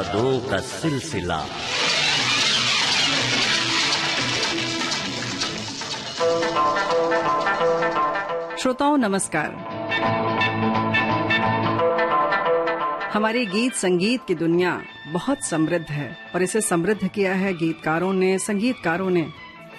यादों का सिलसिला। श्रोताओं नमस्कार। हमारी गीत संगीत की दुनिया बहुत समृद्ध है और इसे समृद्ध किया है गीतकारों ने, संगीतकारों ने।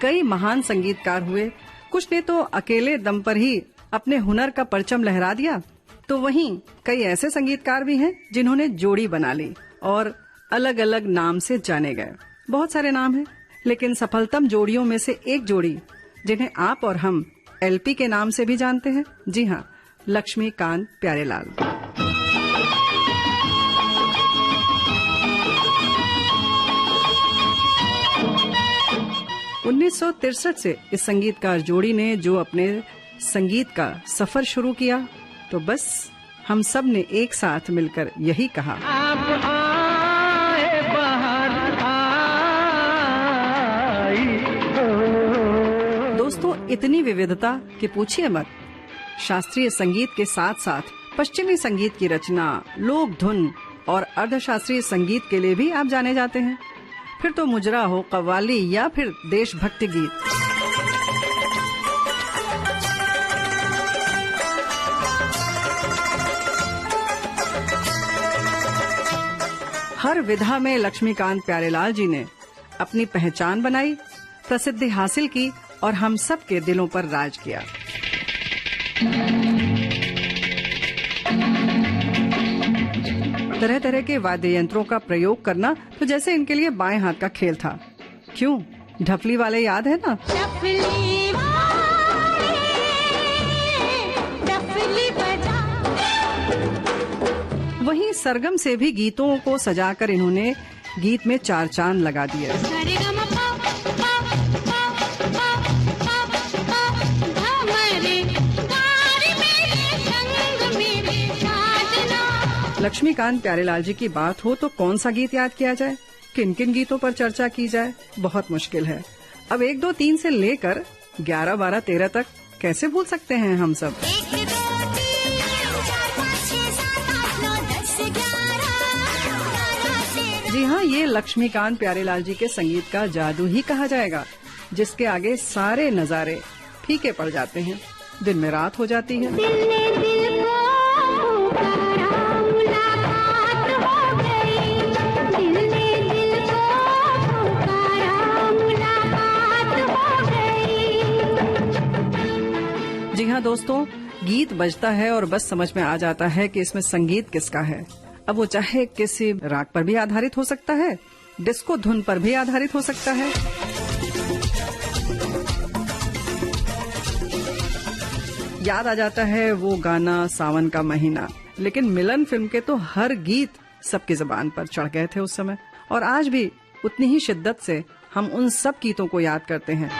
कई महान संगीतकार हुए, कुछ ने तो अकेले दम पर ही अपने हुनर का परचम लहरा दिया, तो वहीं कई ऐसे संगीतकार भी हैं जिन्होंने जोड़ी बना ली और अलग अलग नाम से जाने गए। बहुत सारे नाम हैं, लेकिन सफलतम जोड़ियों में से एक जोड़ी जिन्हें आप और हम एलपी के नाम से भी जानते हैं, जी हाँ, लक्ष्मीकांत प्यारेलाल। उन्नीस से इस संगीतकार जोड़ी ने जो अपने संगीत का सफर शुरू किया, तो बस हम सब ने एक साथ मिलकर यही कहा, आप आए बाहर आई हो। दोस्तों, इतनी विविधता कि पूछिए मत। शास्त्रीय संगीत के साथ साथ पश्चिमी संगीत की रचना, लोक धुन और अर्धशास्त्रीय संगीत के लिए भी आप जाने जाते हैं। फिर तो मुजरा हो, कव्वाली या फिर देशभक्ति गीत। हर विधा में लक्ष्मीकांत प्यारेलाल जी ने अपनी पहचान बनाई, प्रसिद्धि हासिल की और हम सब के दिलों पर राज किया। तरह तरह के वाद्य यंत्रों का प्रयोग करना तो जैसे इनके लिए बाएं हाथ का खेल था। क्यों? ढपली वाले याद है ना? वहीं सरगम से भी गीतों को सजाकर इन्होंने गीत में चार चांद लगा दिए। लक्ष्मीकांत प्यारेलाल जी की बात हो तो कौन सा गीत याद किया जाए, किन किन गीतों पर चर्चा की जाए, बहुत मुश्किल है। अब 1, 2, 3 से लेकर 11, 12, 13 तक कैसे भूल सकते हैं हम सब। जी हाँ, ये लक्ष्मीकांत प्यारेलाल जी के संगीत का जादू ही कहा जाएगा, जिसके आगे सारे नजारे फीके पड़ जाते हैं, दिन में रात हो जाती है। जी हाँ दोस्तों, गीत बजता है और बस समझ में आ जाता है कि इसमें संगीत किसका है। अब वो चाहे किसी राग पर भी आधारित हो सकता है, डिस्को धुन पर भी आधारित हो सकता है। याद आ जाता है वो गाना सावन का महीना, लेकिन मिलन फिल्म के तो हर गीत सबकी जुबान पर चढ़ गए थे उस समय, और आज भी उतनी ही शिद्दत से हम उन सब गीतों को याद करते हैं।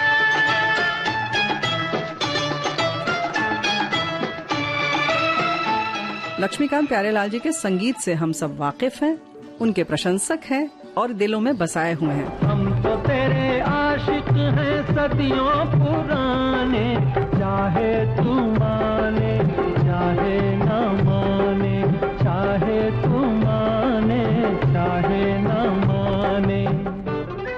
लक्ष्मीकांत प्यारेलाल जी के संगीत से हम सब वाकिफ हैं, उनके प्रशंसक हैं और दिलों में बसाए हुए हैं। हम तो तेरे आशिक हैं सदियों पुराने, चाहे तू माने चाहे न माने, चाहे तू माने चाहे न माने।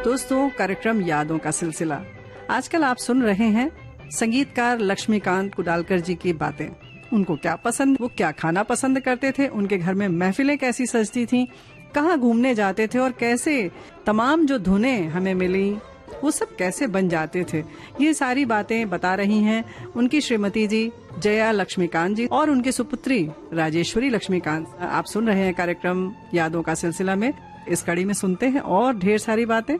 दोस्तों, कार्यक्रम यादों का सिलसिला। आजकल आप सुन रहे हैं संगीतकार लक्ष्मीकांत कुडालकर जी की बातें। उनको क्या पसंद, वो क्या खाना पसंद करते थे, उनके घर में महफिलें कैसी सजती थीं, कहाँ घूमने जाते थे और कैसे तमाम जो धुनें हमें मिली वो सब कैसे बन जाते थे, ये सारी बातें बता रही हैं उनकी श्रीमती जी जया लक्ष्मीकांत जी और उनकी सुपुत्री राजेश्वरी लक्ष्मीकांत। आप सुन रहे हैं कार्यक्रम यादों का सिलसिला में। इस कड़ी में सुनते हैं और ढेर सारी बातें।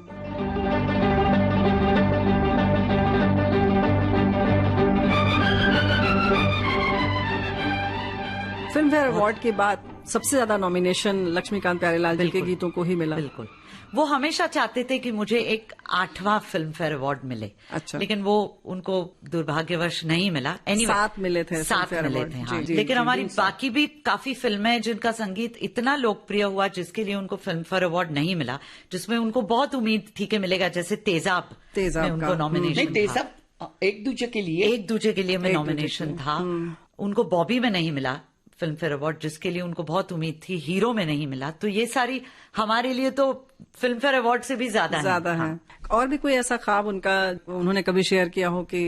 फिल्म फेयर अवार्ड के बाद सबसे ज्यादा नॉमिनेशन लक्ष्मीकांत प्यारेलाल जी के गीतों को ही मिला। बिल्कुल, वो हमेशा चाहते थे कि मुझे एक 8वां फिल्म फेयर अवार्ड मिले। अच्छा। लेकिन वो उनको दुर्भाग्यवश नहीं मिला। सात मिले थे, हाँ। लेकिन हमारी बाकी भी काफी फिल्में जिनका संगीत इतना लोकप्रिय हुआ जिसके लिए उनको फिल्म फेयर अवार्ड नहीं मिला, जिसमें उनको बहुत उम्मीद थी कि मिलेगा, जैसे तेजाब में उनको नॉमिनेशन। तेजाब एक दूजे के लिए में नॉमिनेशन था, उनको बॉबी में नहीं मिला। फिल्म फेयर अवार्ड, जिसके लिए उनको बहुत उम्मीद थी, हीरो में नहीं मिला। तो ये सारी हमारे लिए तो फिल्म फेयर अवार्ड से भी ज्यादा है। हाँ। और भी कोई ऐसा ख्वाब उनका उन्होंने कभी शेयर किया हो कि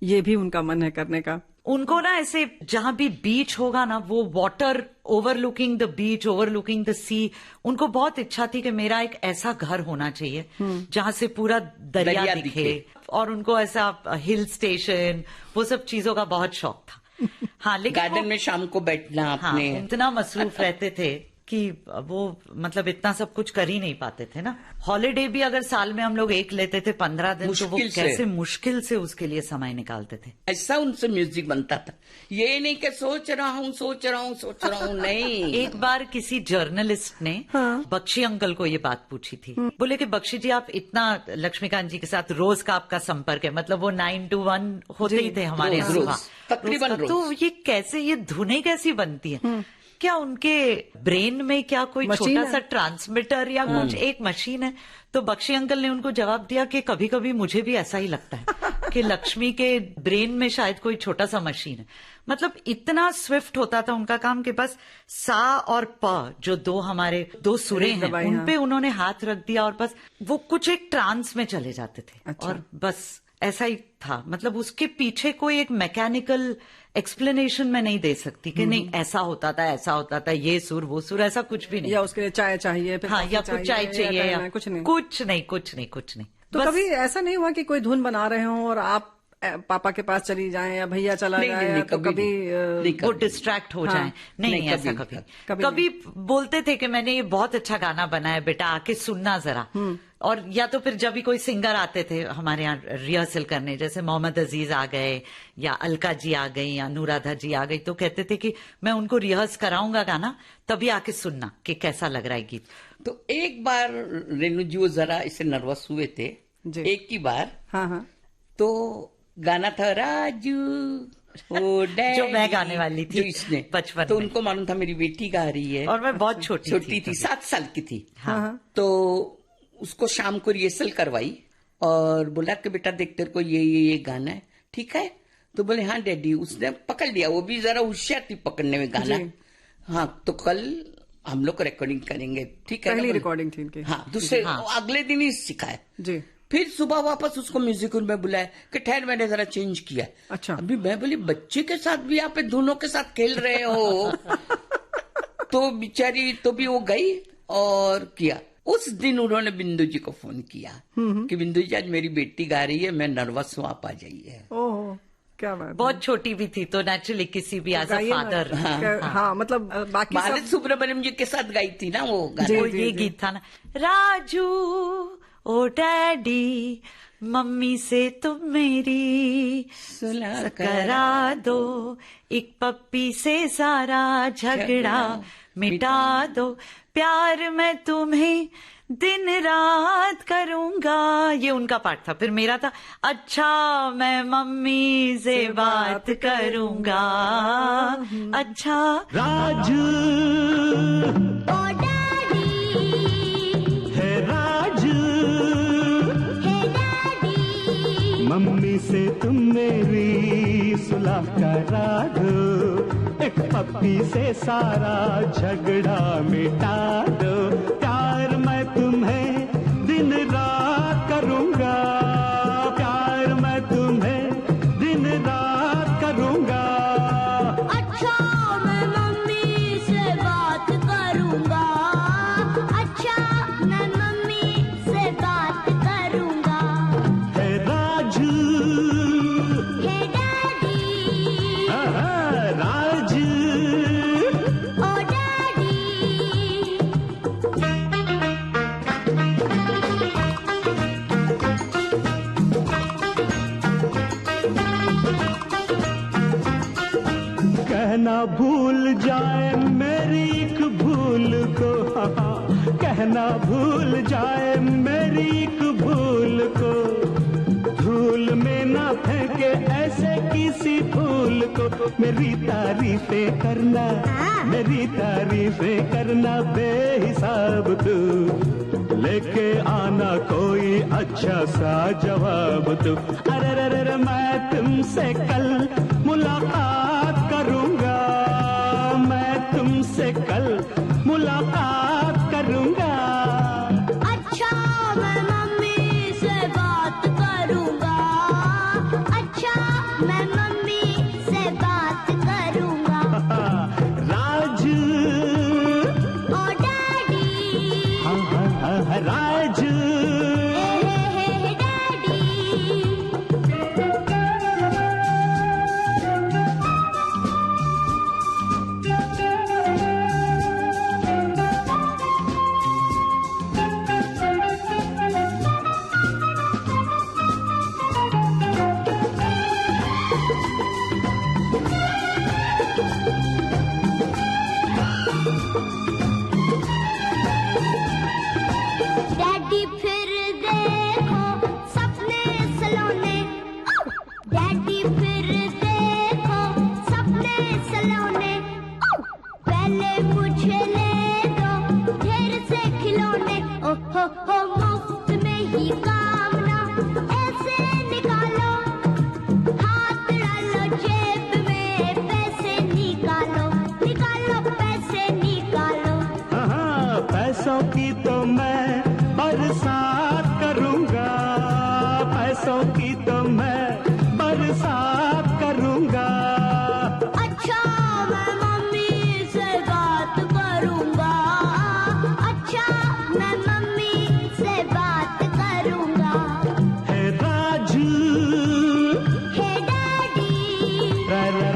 ये भी उनका मन है करने का? उनको ना ऐसे जहां भी बीच होगा ना, वो water overlooking the beach, overlooking the sea, उनको बहुत इच्छा थी कि मेरा एक ऐसा घर होना चाहिए जहां से पूरा दरिया दिखे। और उनको ऐसा हिल स्टेशन, वो सब चीजों का बहुत शौक था। हाँ, लेकिन गार्डन में शाम को बैठना अपने, हाँ, इतना मसरूफ रहते थे कि वो मतलब इतना सब कुछ कर ही नहीं पाते थे ना। हॉलिडे भी अगर साल में हम लोग एक लेते थे 15 दिन, तो वो कैसे मुश्किल से उसके लिए समय निकालते थे। ऐसा उनसे म्यूजिक बनता था, ये नहीं कि सोच रहा हूँ नहीं। एक बार किसी जर्नलिस्ट ने बख्शी अंकल को ये बात पूछी थी। बोले कि बख्शी जी, आप इतना लक्ष्मीकांत जी के साथ रोज का आपका संपर्क है, मतलब वो 9 to 1 होते ही थे हमारे यहाँ, तकरीबन रोज। तो ये कैसे, ये धुनें कैसी बनती है? क्या उनके ब्रेन में क्या कोई छोटा सा ट्रांसमीटर या कुछ एक मशीन है? तो बख्शी अंकल ने उनको जवाब दिया कि कभी कभी मुझे भी ऐसा ही लगता है कि लक्ष्मी के ब्रेन में शायद कोई छोटा सा मशीन है। मतलब इतना स्विफ्ट होता था उनका काम कि बस सा और प, जो हमारे दो सुरें हैं, उन पे उन्होंने हाथ रख दिया और बस वो कुछ एक ट्रांस में चले जाते थे। अच्छा। और बस ऐसा ही था। मतलब उसके पीछे कोई एक मैकेनिकल एक्सप्लेनेशन में नहीं दे सकती कि नहीं ऐसा होता था, ये सुर वो सुर, ऐसा कुछ भी नहीं। या उसके लिए चाय चाहिए, हाँ, या कुछ चाय चाहिए, या कुछ नहीं। तो कभी ऐसा नहीं हुआ कि कोई धुन बना रहे हो और आप पापा के पास चली जाएं या भैया चला जाए, तो कभी वो डिस्ट्रैक्ट हो जाए? नहीं, ऐसा कभी बोलते थे कि मैंने ये बहुत अच्छा गाना बनाया बेटा, आके सुनना जरा। और या तो फिर जब भी कोई सिंगर आते थे हमारे यहाँ रिहर्सल करने, जैसे मोहम्मद अजीज आ गए या अलका जी आ गई या अनुराधा जी आ गई, तो कहते थे कि मैं उनको रिहर्स कराऊंगा गाना, तभी आके सुनना कि कैसा लग रहा है गीत। तो एक बार रेणु जी वो जरा इसे नर्वस हुए थे, एक ही बार। हाँ। तो गाना था राजू ओ डैडी, जो मैं गाने वाली थी, जो इसने बचपन। तो उनको मालूम था मेरी बेटी गा रही है, और मैं बहुत छोटी थी, 7 साल की थी। हाँ। तो उसको शाम को रिहर्सल करवाई और बोला कि बेटा देख तेरे को ये गाना है, ठीक है? तो बोले हाँ डैडी। उसने पकड़ लिया, वो भी जरा होशियार थी पकड़ने में गाना। हाँ, तो कल हम लोग रिकॉर्डिंग करेंगे, ठीक है? पहली रिकॉर्डिंग थी इनकी। हाँ, दूसरे अगले दिन ही सिखाया जी। फिर सुबह वापस उसको म्यूजिक रूम में बुलाया कि ठहर, मैंने जरा चेंज किया। अच्छा। अभी मैं बोली बच्चे के साथ भी आप दोनों के साथ खेल रहे हो। तो बेचारी तो भी वो गई और किया। उस दिन उन्होंने बिंदु जी को फोन किया कि बिंदु जी आज मेरी बेटी गा रही है, मैं नर्वस हूँ, आप आ जाइए। ओह, क्या बात। बहुत छोटी भी थी तो नेचुरली किसी भी एज अ फादर। हाँ, मतलब बाकी भारत सुब्रमण्यम जी के साथ गाई थी ना वो गाना। ये गीत था ना, राजू ओ डैडी मम्मी से तुम मेरी सुलह करा दो, एक पप्पी से सारा झगड़ा मिटा दो, प्यार मैं तुम्हें दिन रात करूंगा। ये उनका पार्ट था। फिर मेरा था, अच्छा मैं मम्मी से बात करूंगा। अच्छा राजू ओ डैडी है, राजू है डैडी, मम्मी से तुम मेरी सुलह करा दो, एक पप्पी से सारा झगड़ा मिटा दो, प्यार मैं तुम्हें दिन रात करूंगा, प्यार मैं तुम्हें दिन रात करूंगा। अच्छा मैं मम्मी से बात करूंगा, अच्छा मैं मम्मी से बात करूंगा। है राजू है डैडी, राजू ओ डैडी। कहना भूल जाए मेरी एक भूल को, कहना भूल जाए मेरी एक भूल को, धूल में ना फेंके ऐसे किसी फूल को, मेरी तारीफें करना, मेरी तारीफें करना बेहिसाब तू, लेके आना कोई अच्छा सा जवाब तू। अरे मैं तुमसे कल मुलाकात करूंगा, डैडी फिर देखो सपने सलोने, पहले मुझे ले दो ढेर से खिलौने। ओ हो मुफ्त में ही काम ना ऐसे निकालो, हाथ डालो जेब में पैसे निकालो, निकालो पैसे निकालो। हाँ, पैसों की तो मैं बरसात करूंगा, पैसों की तो मैं बरसात करूंगा। अच्छा मैं मम्मी से बात करूंगा, अच्छा मैं मम्मी से बात करूंगा। Hey Raju, hey daddy, Raju,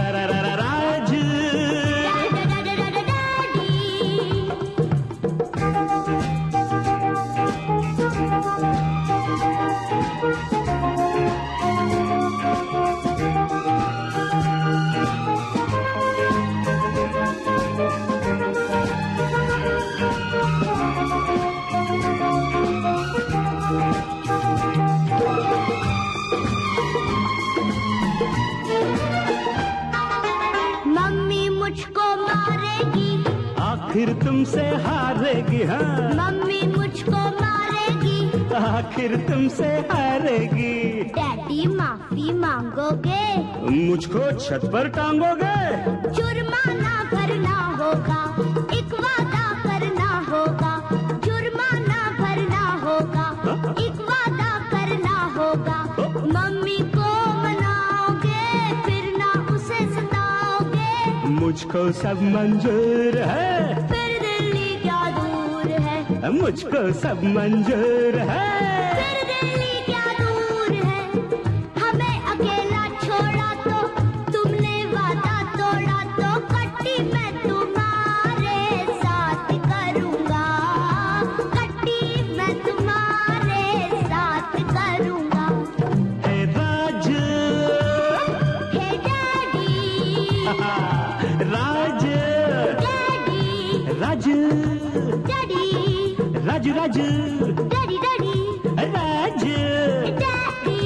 daddy. Mummy मुझको मारेगी, आखिर तुमसे हारेगी। हाँ, मम्मी मुझको मारेगी। आखिर तुमसे हारेगी। डैडी माफी मांगोगे, मुझको छत पर टांगोगे। जुर्माना भरना होगा, एक वादा करना होगा। जुर्माना भरना होगा, एक वादा करना होगा। मम्मी को मनाओगे, फिर ना उसे सताओगे। मुझको सब मंजूर है, फिर दिल्ली क्या दूर है, मुझको सब मंजूर है। फिर दिल्ली क्या दूर है। हमें अकेला छोड़ा तो तुमने वादा तोड़ा, तो कट्टी मैं तुम्हारे साथ करूंगा, कट्टी मैं तुम्हारे साथ करूंगा। Hey Raju, hey daddy, Raju, daddy, Raju, daddy, Raju, Raju, daddy, daddy, Raju, daddy,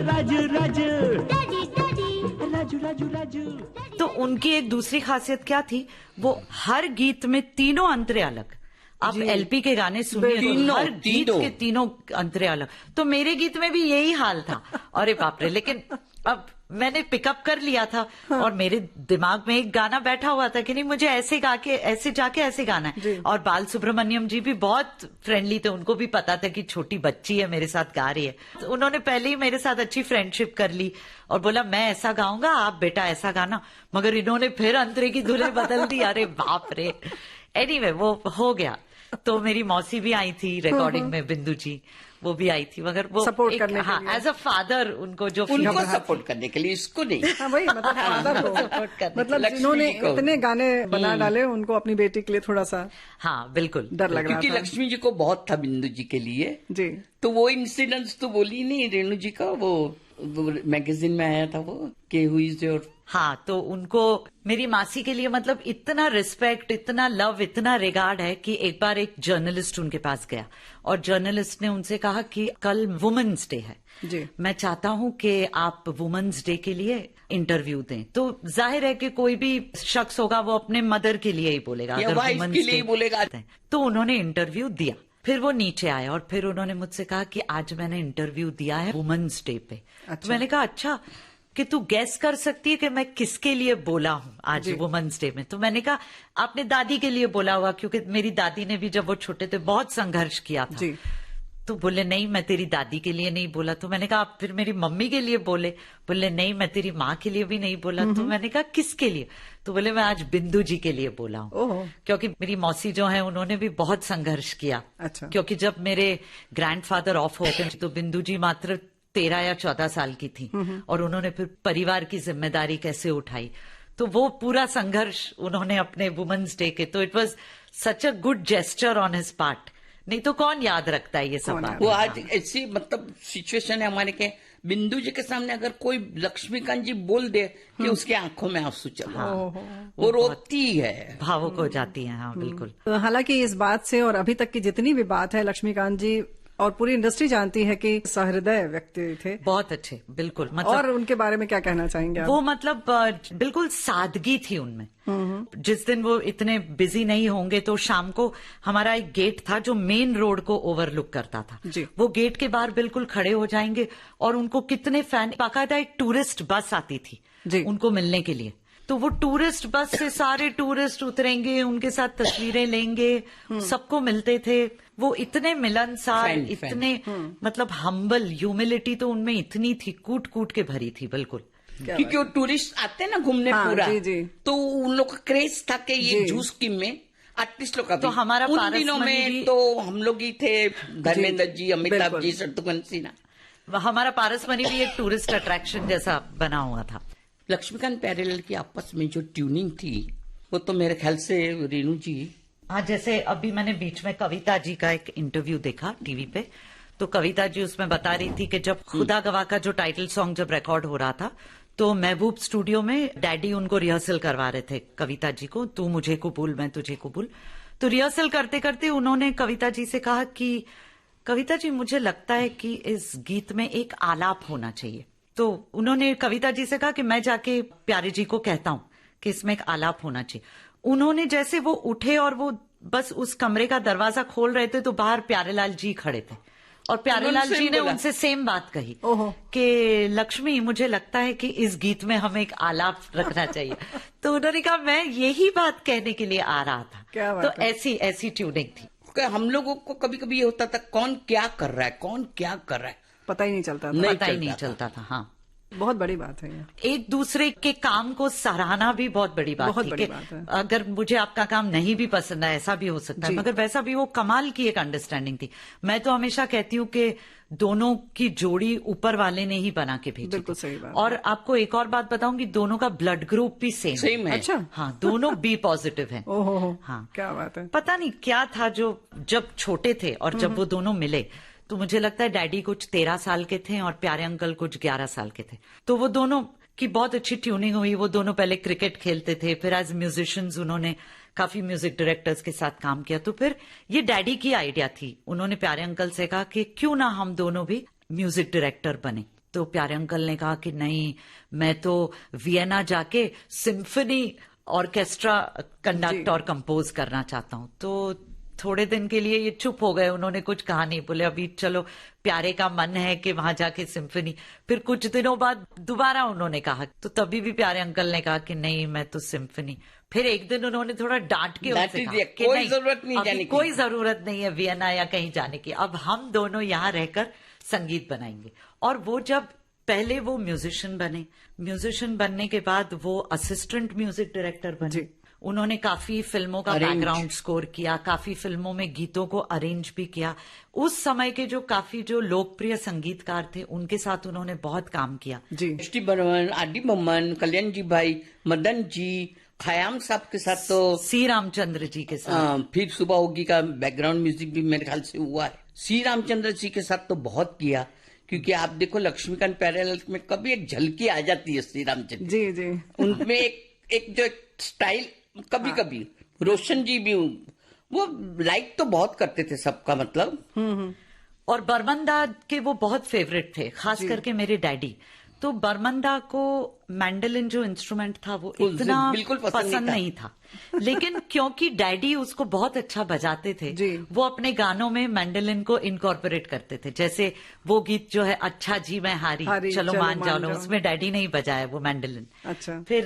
Raju, Raju, daddy, daddy. Raju, Raju, Raju. तो उनकी एक दूसरी खासियत क्या थी, वो हर गीत में तीनों अंतरे अलग। आप एलपी के गाने सुनिए तो हर गीत के तीनों अंतरे अलग। तो मेरे गीत में भी यही हाल था। अरे बाप रे, लेकिन अब मैंने पिकअप कर लिया था और मेरे दिमाग में एक गाना बैठा हुआ था कि नहीं मुझे ऐसे गा के ऐसे जाके ऐसे गाना है। और बाल सुब्रमण्यम जी भी बहुत फ्रेंडली थे, उनको भी पता था कि छोटी बच्ची है मेरे साथ गा रही है। तो उन्होंने पहले ही मेरे साथ अच्छी फ्रेंडशिप कर ली और बोला मैं ऐसा गाऊंगा, आप बेटा ऐसा गाना। मगर इन्होंने फिर अंतरे की धुनें बदल दी। अरे बाप रे। एनीवे वो हो गया। तो मेरी मौसी भी आई थी रिकॉर्डिंग में, बिंदु जी वो भी आई थी, मगर वो सपोर्ट करने के हाँ लिए। एज अ फादर उनको जो उनको सपोर्ट करने के लिए, इसको नहीं। हाँ वही मतलब फादर को, सपोर्ट करने मतलब लक्ष्मी जिन्होंने जी को। इतने गाने बना डाले, उनको अपनी बेटी के लिए थोड़ा सा हाँ बिल्कुल डर लग रहा क्योंकि था। लक्ष्मी जी को बहुत था बिंदु जी के लिए। जी, तो वो इंसिडेंट्स तो बोली नहीं रेणु जी का, वो मैगजीन में आया था वो कि हु इज योर। हाँ, तो उनको मेरी मासी के लिए मतलब इतना रिस्पेक्ट, इतना लव, इतना रिगार्ड है कि एक बार एक जर्नलिस्ट उनके पास गया और जर्नलिस्ट ने उनसे कहा कि कल वुमेन्स डे है, जी, मैं चाहता हूं कि आप वुमेन्स डे के लिए इंटरव्यू दें। तो जाहिर है कि कोई भी शख्स होगा वो अपने मदर के लिए ही बोलेगा, या अगर वाइफ वुमेन्स के लिए ही डे बोलेगा। तो उन्होंने इंटरव्यू दिया। फिर वो नीचे आए और फिर उन्होंने मुझसे कहा कि आज मैंने इंटरव्यू दिया है वुमेन्स डे पे। तो मैंने कहा अच्छा, कि तू गैस कर सकती है कि मैं किसके लिए बोला हूं आज वुमेन्स डे में? तो मैंने कहा आपने दादी के लिए बोला होगा, क्योंकि मेरी दादी ने भी जब वो छोटे थे बहुत संघर्ष किया था। जी। तो बोले नहीं मैं तेरी दादी के लिए नहीं बोला। तो मैंने कहा आप फिर मेरी मम्मी के लिए बोले? बोले नहीं मैं तेरी माँ के लिए भी नहीं बोला। तो मैंने कहा किसके लिए? तो बोले मैं आज बिंदु जी के लिए बोला हूँ, क्योंकि मेरी मौसी जो है उन्होंने भी बहुत संघर्ष किया। अच्छा। क्योंकि जब मेरे ग्रैंडफादर ऑफ हो गए तो बिंदु जी मात्र 13 या 14 साल की थी और उन्होंने फिर परिवार की जिम्मेदारी कैसे उठाई। तो वो पूरा संघर्ष उन्होंने अपने वुमेन्स डे के, तो it was such a good gesture on his part. नहीं तो कौन याद रखता है ये सब बात? वो आज ऐसी मतलब सिचुएशन है हमारे के, बिंदु जी के सामने अगर कोई लक्ष्मीकांत जी बोल दे कि उसके आंखों में आंसू चले, वो रोती है, भावुक हो जाती है। हाँ बिल्कुल। हालांकि इस बात से और अभी तक की जितनी भी बात है, लक्ष्मीकांत जी और पूरी इंडस्ट्री जानती है कि सहृदय व्यक्ति थे। बहुत अच्छे, बिल्कुल। मतलब और उनके बारे में क्या कहना चाहेंगे आप? वो मतलब बिल्कुल सादगी थी उनमें। जिस दिन वो इतने बिजी नहीं होंगे तो शाम को हमारा एक गेट था जो मेन रोड को ओवरलुक करता था जी। वो गेट के बाहर बिल्कुल खड़े हो जाएंगे और उनको कितने फैन, बाकायदा एक टूरिस्ट बस आती थी जी। उनको मिलने के लिए। तो वो टूरिस्ट बस से सारे टूरिस्ट उतरेंगे, उनके साथ तस्वीरें लेंगे, सबको मिलते थे। वो इतने मिलनसार, फैन। इतने मतलब हम्बल, ह्यूमिलिटी तो उनमें इतनी थी, कूट कूट के भरी थी बिल्कुल। क्योंकि वो टूरिस्ट आते ना घूमने हाँ, पूरा, जी, जी। तो उन लोग का क्रेज था कि ये जी। जूस स्कीम में आर्टिस्ट लोग का भी। तो हमारा उन पारस दिनों मणि में भी- तो हम लोग ही थे, धर्मेंद्र जी, अमिताभ बिल्कुल। जी, शत्रुघ्न सिन्हा। हमारा पारसमणि भी एक टूरिस्ट अट्रैक्शन जैसा बना हुआ था। लक्ष्मीकांत प्यारेलाल की आपस में जो ट्यूनिंग थी वो तो मेरे ख्याल से रेणु जी। हाँ, जैसे अभी मैंने बीच में कविता जी का एक इंटरव्यू देखा टीवी पे, तो कविता जी उसमें बता रही थी कि जब खुदा गवाह का जो टाइटल सॉन्ग जब रिकॉर्ड हो रहा था तो महबूब स्टूडियो में डैडी उनको रिहर्सल करवा रहे थे कविता जी को, तू मुझे कबूल मैं तुझे कबूल। तो रिहर्सल करते करते उन्होंने कविता जी से कहा कि कविता जी मुझे लगता है कि इस गीत में एक आलाप होना चाहिए। तो उन्होंने कविता जी से कहा कि मैं जाके प्यारे जी को कहता हूं कि इसमें एक आलाप होना चाहिए। उन्होंने जैसे वो उठे और वो बस उस कमरे का दरवाजा खोल रहे थे तो बाहर प्यारेलाल जी खड़े थे और प्यारेलाल उन्होंने जी ने same बोला। उनसे सेम बात कही ओहो। कि लक्ष्मी मुझे लगता है कि इस गीत में हमें एक आलाप रखना चाहिए। तो उन्होंने कहा मैं यही बात कहने के लिए आ रहा था। क्या बात तो है। ऐसी ऐसी ट्यूनिंग थी। कि हम लोगों को कभी कभी ये होता था कौन क्या कर रहा है, कौन क्या कर रहा है, पता ही नहीं चलता था। नहीं पता ही चलता नहीं था। चलता था। हाँ, बहुत बड़ी बात है ये। एक दूसरे के काम को सराहना भी बहुत बड़ी बात बहुत थी बड़ी कि बात है। अगर मुझे आपका काम नहीं भी पसंद है ऐसा भी हो सकता है, जी। मगर वैसा भी वो कमाल की एक अंडरस्टैंडिंग थी। मैं तो हमेशा कहती हूँ कि दोनों की जोड़ी ऊपर वाले ने ही बना के भेजी बिल्कुल थी। सही बात और आपको एक और बात बताऊंगी, दोनों का ब्लड ग्रुप भी सेम सेम है। अच्छा। हाँ, दोनों बी पॉजिटिव है। ओहो हो, हाँ, क्या बात है। पता नहीं क्या था जो जब छोटे थे और जब वो दोनों मिले तो मुझे लगता है डैडी कुछ 13 साल के थे और प्यारे अंकल कुछ 11 साल के थे। तो वो दोनों की बहुत अच्छी ट्यूनिंग हुई। वो दोनों पहले क्रिकेट खेलते थे, फिर एज म्यूजिशियंस उन्होंने काफी म्यूजिक डायरेक्टर्स के साथ काम किया। तो फिर ये डैडी की आइडिया थी, उन्होंने प्यारे अंकल से कहा कि क्यों ना हम दोनों भी म्यूजिक डायरेक्टर बने। तो प्यारे अंकल ने कहा कि नहीं, मैं तो वियना जाके सिम्फनी ऑर्केस्ट्रा कंडक्ट और कंपोज करना चाहता हूं। तो थोड़े दिन के लिए ये चुप हो गए, उन्होंने कुछ कहा नहीं, बोले अभी चलो प्यारे का मन है कि वहां जाके सिम्फनी। फिर कुछ दिनों बाद दोबारा उन्होंने कहा, तो तभी भी प्यारे अंकल ने कहा कि नहीं मैं तो सिम्फनी। फिर एक दिन उन्होंने थोड़ा डांट के डांट उनसे ही कहा दिया, कि कोई जरूरत नहीं अभी जाने की। कोई जरूरत नहीं है वियना या कहीं जाने की, अब हम दोनों यहाँ रहकर संगीत बनाएंगे। और वो जब पहले वो म्यूजिशियन बने, म्यूजिशियन बनने के बाद वो असिस्टेंट म्यूजिक डायरेक्टर बने। उन्होंने काफी फिल्मों का Arrange। बैकग्राउंड स्कोर किया, काफी फिल्मों में गीतों को अरेंज भी किया। उस समय के जो काफी जो लोकप्रिय संगीतकार थे उनके साथ उन्होंने बहुत काम किया। जी। S D Burman, R D Burman, Kalyan ji भाई, मदन जी, खयाम साहब के साथ तो सी रामचंद्र जी के साथ फिर सुबह होगी का बैकग्राउंड म्यूजिक भी मेरे ख्याल से हुआ है। सी रामचंद्र जी के साथ तो बहुत किया, क्योंकि आप देखो लक्ष्मीकांत प्यारेलाल में कभी एक झलकी आ जाती है श्री रामचंद्र जी जी। उनमें एक जो स्टाइल कभी कभी रोशन जी भी वो लाइक तो बहुत करते थे सबका, मतलब और बर्मन दा के वो बहुत फेवरेट थे, खास करके मेरे डैडी। तो बर्मन दा को मैंडोलिन जो इंस्ट्रूमेंट था वो इतना बिल्कुल पसंद नहीं था। लेकिन क्योंकि डैडी उसको बहुत अच्छा बजाते थे, जी। वो अपने गानों में मैंडोलिन को इनकॉर्पोरेट करते थे। जैसे वो गीत जो है अच्छा जी मैं हारी चलो मान जाओ, उसमें डैडी ने ही बजाया वो मैंडोलिन। अच्छा। फिर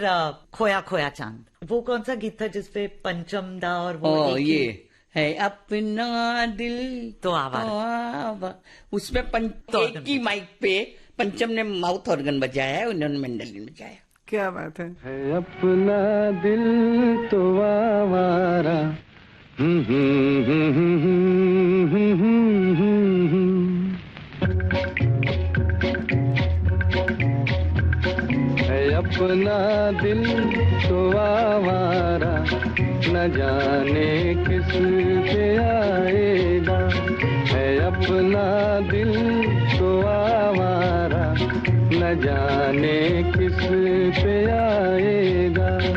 खोया खोया चांद, वो कौन सा गीत था जिसपे पंचम दा और वो एक ही- ये है अपना दिल तो आवारा। उसमें एक ही माइक पे पंचम ने माउथ ऑर्गन बजाया है, उन्होंने मैंडोलिन बजाया। क्या बात है। अपना दिल तो आवारा है अपना दिल तो आवारा, न जाने किस पे आएगा। है अपना दिल तो आवारा, न जाने किस पे आएगा।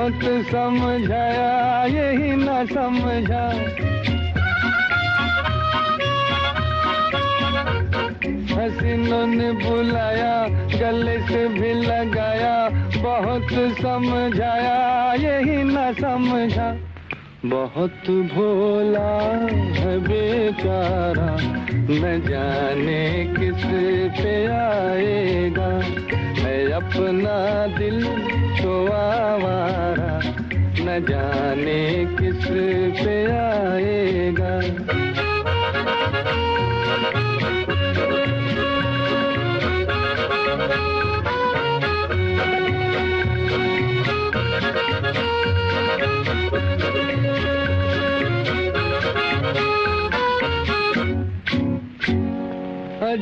बहुत समझाया यही न समझा, हसीनों ने बुलाया गले से भी लगाया, बहुत समझाया यही न समझा। बहुत भोला है बेचारा, न जाने किस पे आएगा, है अपना दिल तो आवारा, न जाने किस पे आएगा।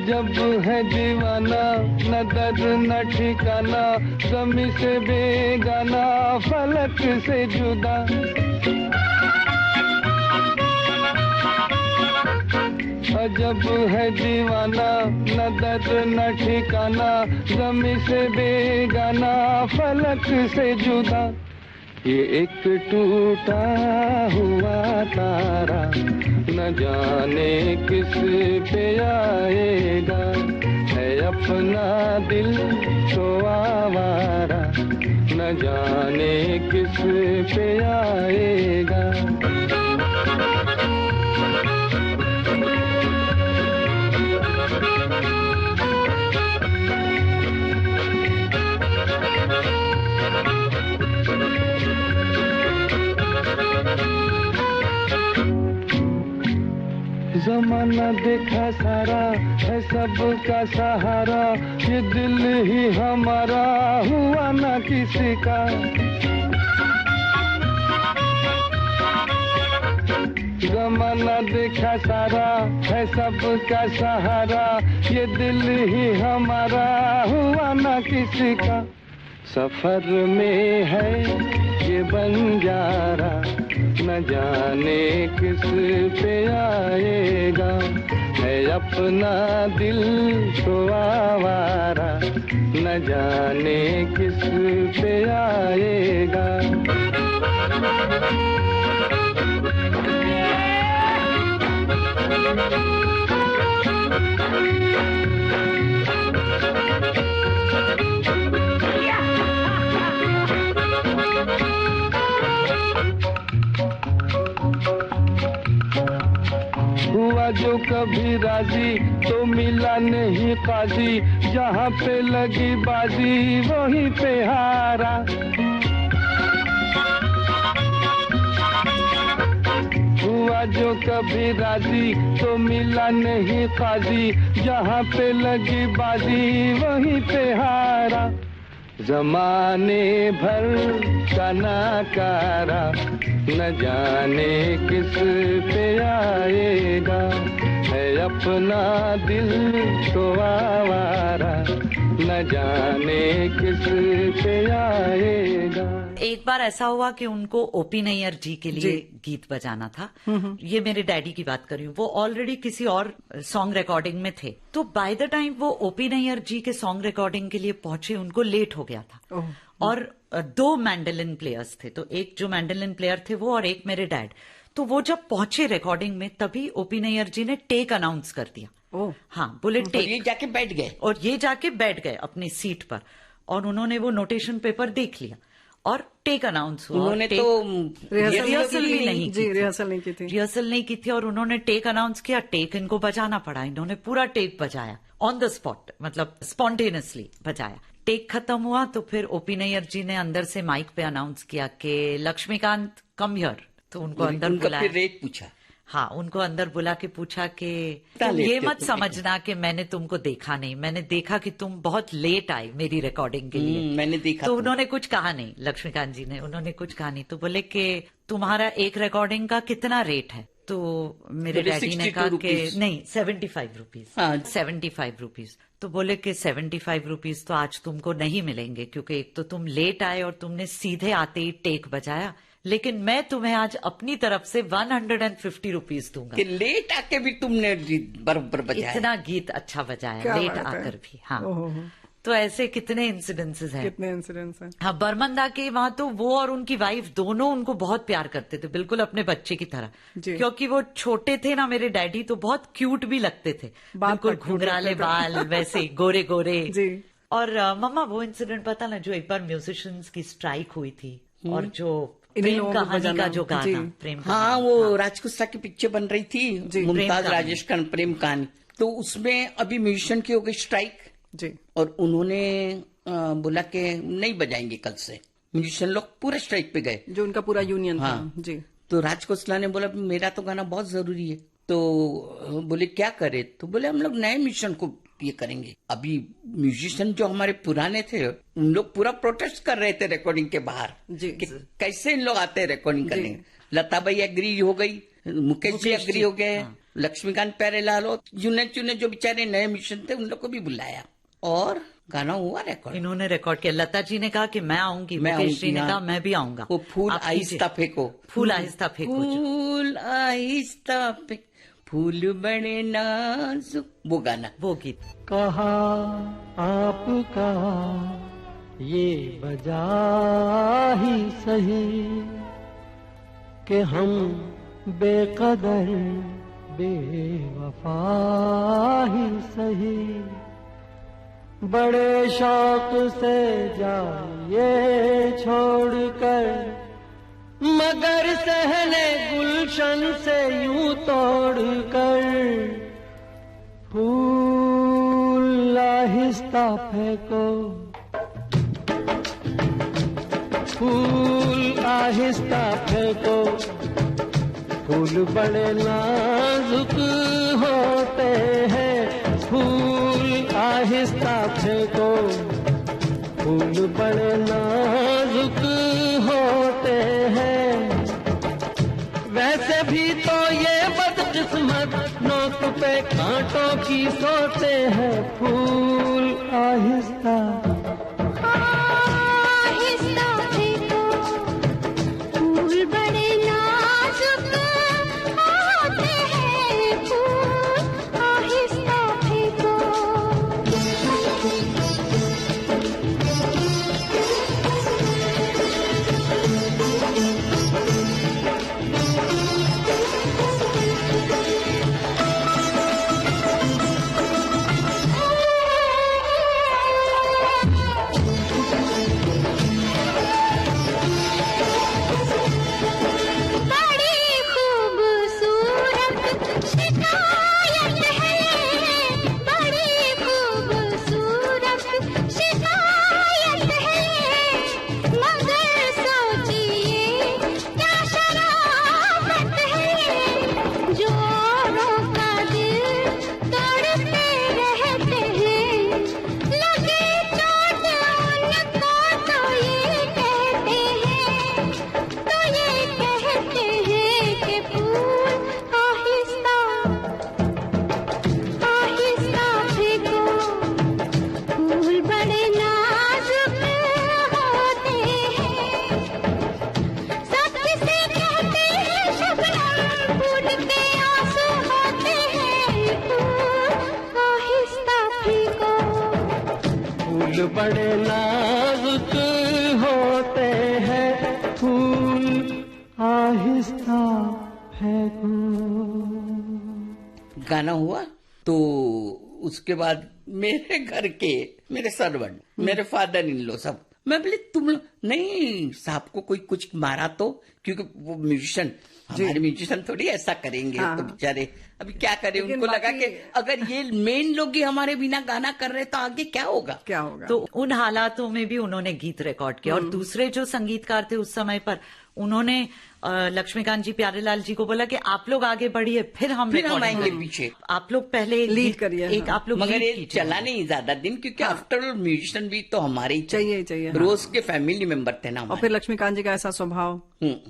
जब है दीवाना न दर्द न ठिकाना, ज़मीं से बेगाना फलक से जुदा, जब है दीवाना न दर्द न ठिकाना, ज़मीं से बेगाना फलक से जुदा। ये एक टूटा हुआ तारा, न जाने किस पे आएगा, है अपना दिल तो आवारा, न जाने किस पे आएगा। जमाना देखा सारा है सबका सहारा, ये दिल ही हमारा हुआ ना किसी का। जमाना देखा सारा है सबका सहारा, ये दिल ही हमारा हुआ ना किसी का। सफर में है ये बंजारा, न जाने किस पे आएगा, है अपना दिल तो आवारा, न जाने किस पे आएगा। हुआ जो कभी राजी तो मिला नहीं काजी, जहाँ पे लगी बाजी वहीं पे हारा। हुआ जो कभी राजी तो मिला नहीं काजी, जहाँ पे लगी बाजी वहीं पे हारा। जमाने भर का नाकारा, न जाने किस पे आएगा, है अपना दिल तो आवारा, न जाने किस पे आएगा। एक बार ऐसा हुआ कि उनको ओपी नैयर जी के लिए गीत बजाना था। ये मेरे डैडी की बात कर रही हूँ, वो ऑलरेडी किसी और सॉन्ग रिकॉर्डिंग में थे। तो बाय द टाइम वो ओपी नैयर जी के सॉन्ग रिकॉर्डिंग के लिए पहुंचे, उनको लेट हो गया था। और 2 मैंडोलिन प्लेयर्स थे, तो एक जो मैंडोलिन प्लेयर थे वो और एक मेरे डैड। तो वो जब पहुंचे रिकॉर्डिंग में, तभी ओपी नैयर जी ने टेक अनाउंस कर दिया। हाँ, बोले टेक। ये जाके बैठ गए, और ये जाके बैठ गए अपनी सीट पर, और उन्होंने वो नोटेशन पेपर देख लिया और टेक अनाउंस हुआ। उन्होंने तो रिहर्सल भी नहीं की, रिहर्सल नहीं की थी, रिहर्सल नहीं की थी। और उन्होंने टेक अनाउंस किया, टेक इनको बजाना पड़ा। इन्होंने पूरा टेक बजाया ऑन द स्पॉट, मतलब स्पॉन्टेनियसली बजाया। टेक खत्म हुआ तो फिर ओपी नैयर जी ने अंदर से माइक पे अनाउंस किया कि लक्ष्मीकांत कम हियर। तो उनको अंदर बुलाया, फिर रेट पूछा। हाँ, उनको अंदर बुला के पूछा कि तुम ये मत समझना कि मैंने तुमको देखा नहीं, मैंने देखा कि तुम बहुत लेट आए मेरी रिकॉर्डिंग के लिए। मैंने देखा। तो उन्होंने कुछ कहा नहीं, लक्ष्मीकांत जी ने, उन्होंने कुछ कहा नहीं। तो बोले कि तुम्हारा एक रिकॉर्डिंग का कितना रेट है? तो मेरे डैडी ने कहा कि नहीं, 75 रुपीज। 75 रुपीज। तो बोले कि 75 रुपीज तो आज तुमको नहीं मिलेंगे, क्योंकि एक तो तुम लेट आए और तुमने सीधे आते ही टेक बजाया, लेकिन मैं तुम्हें आज अपनी तरफ से 150 रुपीज दूंगा कि लेट आके भी तुमने बराबर बजाया। इतना गीत अच्छा बजाया लेट आकर भी। हाँ, तो ऐसे कितने इंसिडेंसेस हैं। कितने इंसिडेंट्स हैं। हाँ, बर्मन दा के वहां तो वो और उनकी वाइफ दोनों उनको बहुत प्यार करते थे, बिल्कुल अपने बच्चे की तरह। जी। क्योंकि वो छोटे थे ना, मेरे डैडी तो बहुत क्यूट भी लगते थे, बिल्कुल घुंघराले बाल, वैसे गोरे गोरे। जी। और मम्मा वो इंसिडेंट पता ना, जो एक बार म्यूजिशियंस की स्ट्राइक हुई थी और जो प्रेम कहानी का जो गाना, प्रेम हाँ, वो राजकुस्ता की पिक्चर बन रही थी, मुमताज राजेश का प्रेम कहानी, तो उसमें अभी म्यूजिशियन की हो गई स्ट्राइक जी। और उन्होंने बोला कि नहीं बजाएंगे कल से। म्यूजिशियन लोग पूरे स्ट्राइक पे गए, जो उनका पूरा यूनियन था। हाँ। जी। तो राजकोसला ने बोला मेरा तो गाना बहुत जरूरी है, तो बोले क्या करे, तो बोले हम लोग नए म्यूजिशियन को ये करेंगे। अभी म्यूजिशियन जो हमारे पुराने थे उन लोग पूरा प्रोटेस्ट कर रहे थे रिकॉर्डिंग के बाहर जी। कि कैसे इन लोग आते हैं रिकॉर्डिंग करने। लताबाई एग्री हो गई, मुकेश जी एग्री हो गए, लक्ष्मीकांत प्यारेलाल और चुने चुने जो बेचारे नए म्यूजिशियन थे उन लोग को भी बुलाया और गाना हुआ रिकॉर्ड। इन्होंने रिकॉर्ड किया। लता जी ने कहा कि मैं आऊंगी, मुकेश जी ने कहा मैं भी आऊंगा। वो फूल आहिस्ता फेंको, फूल आहिस्ता फेंको, फूल आहिस्ता फेंको, फूल बड़े नाजुक, वो गाना, वो गीत। कहा आपका ये बजा ही सही कि हम बेकदर बेवफा ही सही, बड़े शौक से जाइए छोड़कर, मगर सहने गुलशन से यूं तोड़कर, फूल आहिस्ता फेंको, फूल आहिस्ता फेंको, फूल बड़े नाजुक होते हैं, फूल आहिस्ता फेंको, फूल बड़े नाजुक होते हैं, वैसे भी तो ये बदकिस्मत नोक पे कांटों की सोते हैं, फूल आहिस्ता आहिस्ता फेंको, फूल बड़े नाजुक होते हैं, फूल आहिस्ता फेंको। बड़े नाजुक होते हैं, फूल आहिस्ता फेंको। गाना हुआ तो उसके बाद मेरे घर के मेरे सर्वेंट, मेरे फादर इन लो सब, मैं बोले तुम लोग नहीं, साहब को कोई कुछ मारा तो, क्योंकि वो म्यूजिशियन, हमारे म्यूजिशियन थोड़ी ऐसा करेंगे। हाँ। तो बेचारे अभी क्या करें, उनको लगा कि अगर ये मेन लोग ही हमारे बिना गाना कर रहे तो आगे क्या होगा, क्या होगा। तो उन हालातों में भी उन्होंने गीत रिकॉर्ड किया। और दूसरे जो संगीतकार थे उस समय पर, उन्होंने लक्ष्मीकांत जी प्यारेलाल जी को बोला कि आप लोग आगे बढ़िए, फिर हम आएंगे पीछे, आप लोग पहले लीड करिए। एक आप लोग मगर lead ये कीजिए। चला नहीं ज्यादा दिन, क्योंकि आफ्टर ऑल म्यूजिशियन भी तो हमारे ही चाहिए हाँ। रोज के फैमिली मेंबर थे ना और हमारे। फिर लक्ष्मीकांत जी का ऐसा स्वभाव,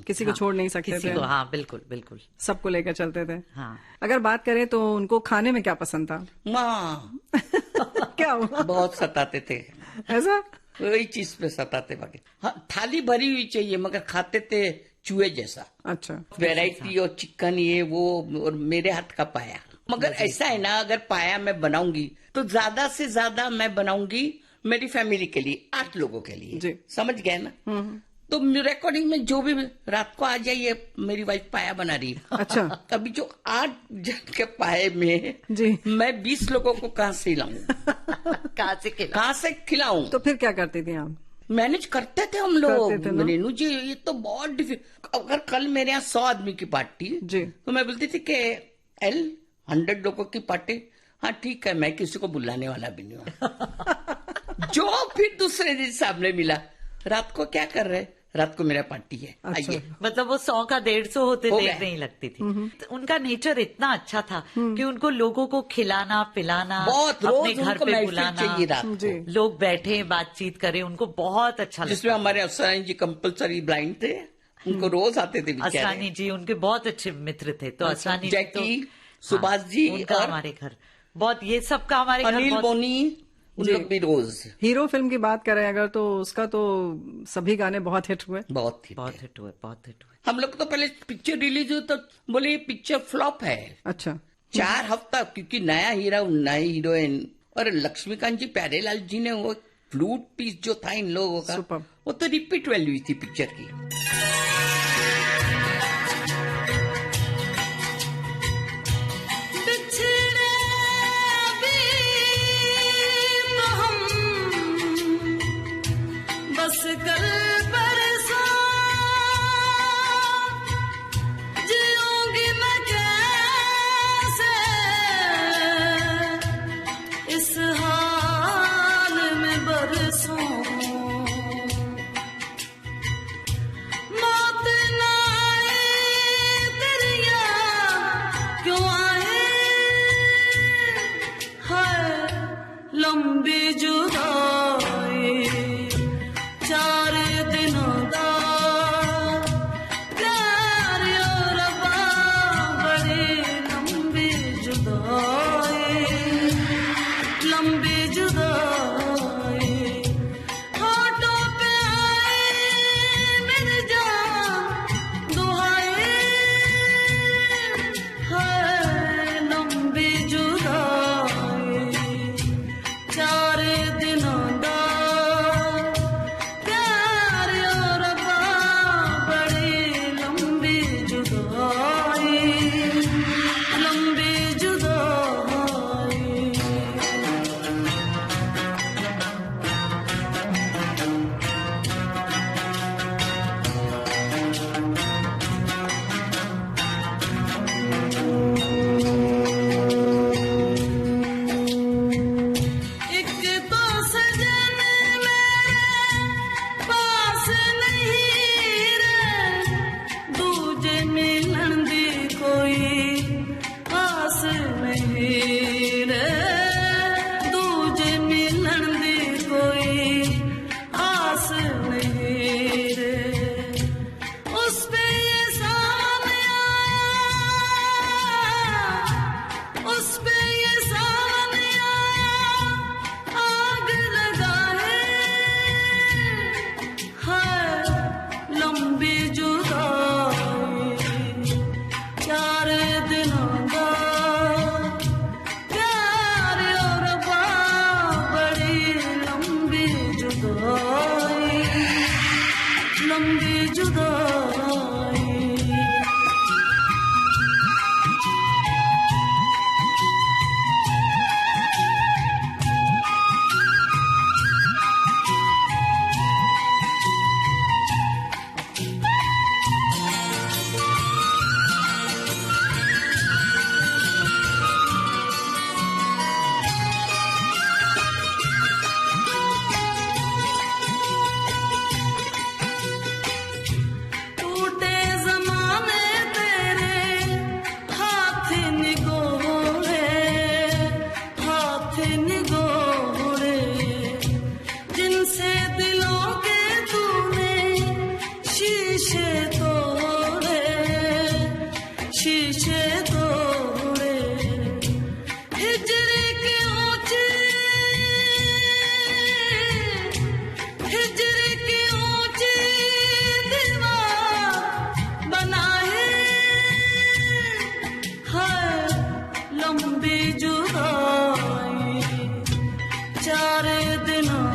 किसी को छोड़ नहीं सकते किसी थे, को, हाँ बिल्कुल बिल्कुल, सबको लेकर चलते थे। हाँ। अगर बात करें तो उनको खाने में क्या पसंद था? माँ क्या हुआ? बहुत सताते थे, ऐसा वही चीज पे सताते बाकी। हाँ, थाली भरी हुई चाहिए, मगर खाते थे चूहे जैसा। अच्छा, वैरायटी और चिकन ये वो, और मेरे हाथ का पाया। मगर ऐसा है ना, अगर पाया मैं बनाऊंगी तो ज्यादा से ज्यादा मैं बनाऊंगी मेरी फैमिली के लिए, 8 लोगों के जी। लिए, समझ गए ना। तो रिकॉर्डिंग में जो भी रात को आ जाइए, मेरी वाइफ पाया बना रही है। अच्छा। अभी जो 8 जन के पाए में जी। मैं 20 लोगों को कहाँ से खिलाऊं? कहाँ से खिलाऊं? तो फिर क्या करती थी आप? मैनेज करते थे हम लोग। करते थे ना? रेनू जी, ये तो बहुत डिफिकल्ट। अगर कल मेरे यहाँ 100 आदमी की पार्टी जी। तो मैं बोलती थी कि 100 लोगों की पार्टी, हाँ ठीक है, मैं किसी को बुलाने वाला भी नहीं हूँ। जो फिर दूसरे दिन सामने मिला, रात को क्या कर रहे? रात को मेरा पार्टी है, अच्छा। आइए। मतलब वो 100 का 150 होते हो देर गया। नहीं लगती थी। तो उनका नेचर इतना अच्छा था कि उनको लोगों को खिलाना पिलाना, बहुत अपने रोज घर उनको पे महफिल बुलाना, चाहिए रात जी। को। लोग बैठे बातचीत करें, उनको बहुत अच्छा जिसमें लगता। हमारे अफसरानी जी कंपलसरी ब्लाइंड थे, उनको रोज आते थे बेचारे। असरानी जी उनके बहुत अच्छे मित्र थे। तो असरानी जी तो जैकी, सुभाष जी उनका और हमारे घर बहुत, ये सब का हमारे घर अनिल बहुत। बोनी, उन जी। लोग भी रोज हीरो फिल्म की बात करें अगर, तो उसका तो सभी गाने बहुत हिट हुए। बहुत थी। बहुत हिट हुए, बहुत हिट हुए। हम लोग तो पहले पिक्चर रिलीज हुई तो बोले ये पिक्चर फ्लॉप है। अच्छा। 4 हफ्ता, क्योंकि नया हीरो, नई हीरोइन, और लक्ष्मीकांत जी, प्यारेलाल जी ने वो फ्लूट पीस जो था इन लोगों का, Superb। वो तो रिपीट वैल्यू थी पिक्चर की। बस कल परसों जीऊंगी मैं कैसे इस हाल में बरसों, मौत ना आए तेरी याद क्यों आए, है लंबी जुदाई 4 दिनों दा प्यार और बड़ी लंबी जुदाई, लंबी जुदाई। होठों पे आए मेरी जान दुहाई, है लंबी जुदाई 4 दिनों दा प्यार और बड़ी लंबी जुदाई, लंबी जुदाई। एक तो सजन मेरे पास नहीं रे, दूजे मिलन दी कोई आस नहीं रे, दूजे मिलन दी कोई आस नहीं रे। उस पे ये सामने आया, उस पे ये सामने आया, आग लगाए, है लंबी जुदाई 4 दिनों दा प्यार और बड़ी लंबी जुदाई, लंबी जुदाई। टूटे ज़माने तेरे हाथ निगोरे, हाथ निगोरे, जिनसे दिलों के तूने शीशे तोड़े, शीशे तोड़े। हिजरी की ऊंची, हिजरी की ऊंची दीवार बनाए, है लंबी जुदाई 4 दिनों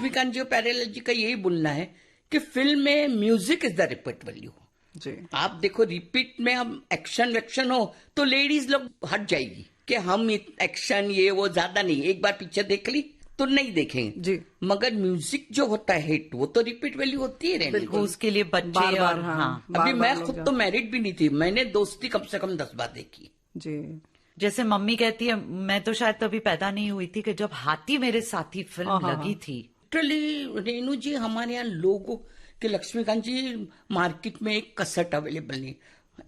लक्ष्मीकांत जी और प्यारेलाल जी का यही बोलना है कि फिल्म में music is the repeat value. जी आप देखो रिपीट में हम एक्शन वैक्शन हो तो लेडीज लोग हट जाएगी कि हम एक्शन ये वो ज्यादा नहीं, एक बार पिक्चर देख ली तो नहीं देखेंगे जी। मगर म्यूजिक जो होता है हिट वो तो रिपीट वैल्यू होती है रहने बिल्कुल, की। उसके लिए बच्चे बार बार, और हाँ, हाँ अभी बार मैं लोग खुद जा- तो मैरिड भी नहीं थी, मैंने दोस्ती कम से कम 10 बार देखी। जी जैसे मम्मी कहती है, मैं तो शायद तभी पैदा नहीं हुई थी कि जब हाथी मेरे साथी फिल्म हाँ, लगी थी। लिटरली रेणु जी हमारे यहाँ लोगों के लक्ष्मीकांत जी मार्केट में एक कसट अवेलेबल नहीं,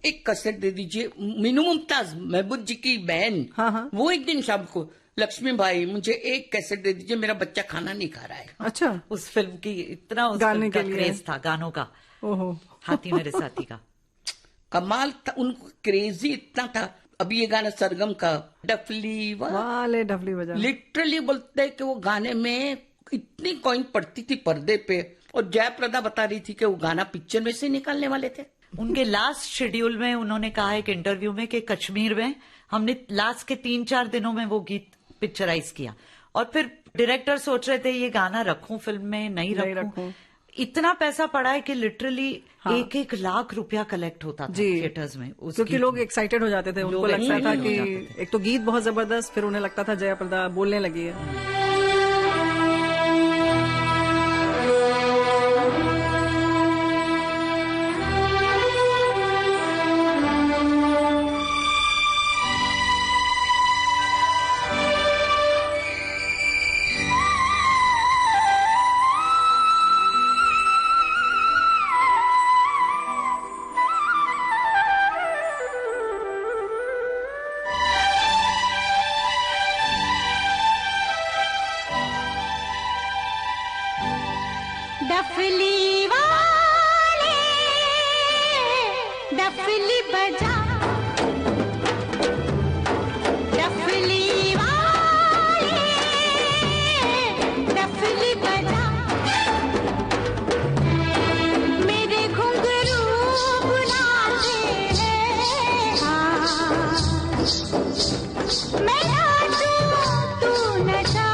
एक कसट दे दीजिए। मीनू मुमताज महबूब जी की बहन, हाँ, हाँ। वो एक दिन शाम को, लक्ष्मी भाई मुझे एक कैसेट दे दीजिए, मेरा बच्चा खाना नहीं खा रहा है। अच्छा उस फिल्म की इतना उस गाने फिल्म का के लिए। क्रेज था, गानों का, ओहो हाथी मेरे साथी का। कमाल था, उनको क्रेजी इतना था। अभी ये गाना सरगम का डफली वाले डफली बजा लिटरली बोलते हैं कि वो गाने में इतनी कॉइन पड़ती थी पर्दे पे, और जयप्रदा बता रही थी कि वो गाना पिक्चर में से निकालने वाले थे। उनके लास्ट शेड्यूल में उन्होंने कहा एक इंटरव्यू में कि कश्मीर में हमने लास्ट के 3-4 दिनों में वो गीत पिक्चराइज किया, और फिर डायरेक्टर सोच रहे थे ये गाना रखूं फिल्म में, नहीं रखूं। इतना पैसा पड़ा है कि लिटरली 1-1 लाख रुपया कलेक्ट होता था जी थिएटर्स में उस क्योंकि गीत लोग में। एक्साइटेड हो जाते थे, उनको लोग लगता था excited कि हो जाते थे। एक तो गीत बहुत जबरदस्त, फिर उन्हें लगता था जयाप्रदा बोलने लगी है। डफली वाले डफली बजा, डफली वाले डफली बजा, मेरे घुंघरू बुलाते हैं हाँ, मैं नाचूं तू नचा।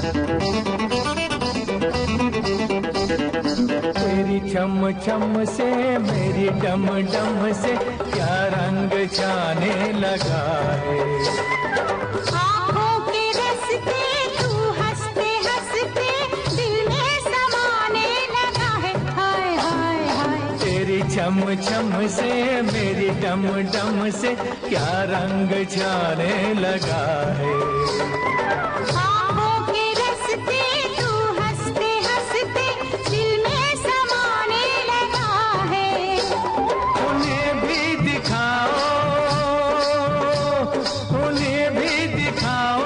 तेरी छम छम से मेरी डम डम से क्या रंग जाने लगा है। आँखों के रस्ते तू हंसते हंसते दिल में समाने लगा है। हाय हाय हाय। तेरी छम छम से मेरी डम डम से क्या रंग जाने लगा है। आँखों के रस्ते तू हंसते हंसते दिल में समाने लगा है। उन्हें भी दिखाओ, उन्हें भी दिखाओ,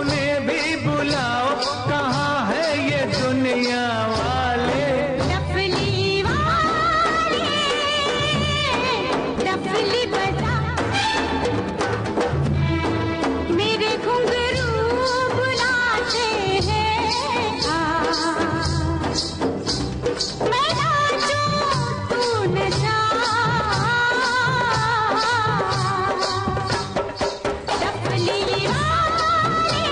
उन्हें भी बुलाओ, कहाँ है ये दुनिया वाले। डफली वाले डफली बजा, मेरे घुंघरू बुलाते हैं। मैं नाचूं तू नचा, डफली वाले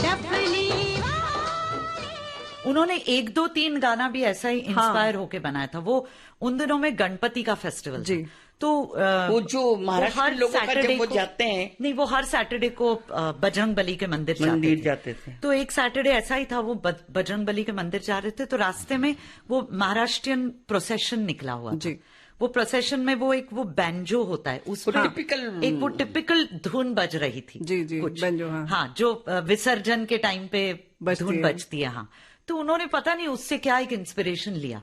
डफली वाले। उन्होंने 1, 2, 3 गाना भी ऐसा ही इंस्पायर होके बनाया था। वो उन दिनों में गणपति का फेस्टिवल जी। था। तो वो जो महाराष्ट्र हर के लोगों का जब सैटरडे वो को- जाते हैं, नहीं, वो हर सैटरडे को बजरंग बली के मंदिर जाते थे। तो एक सैटरडे ऐसा ही था, वो बजरंग बली के मंदिर जा रहे थे, तो रास्ते में वो महाराष्ट्रियन प्रोसेशन निकला हुआ था। जी। वो प्रोसेशन में वो बैंजो होता है, उस वो typical- एक वो टिपिकल धुन बज रही थी। जी, जी, कुछ। बैंजो, हाँ। हाँ, जो विसर्जन के टाइम पे बजती धुन है। बजती है। हाँ, तो उन्होंने पता नहीं उससे क्या एक इंस्पिरेशन लिया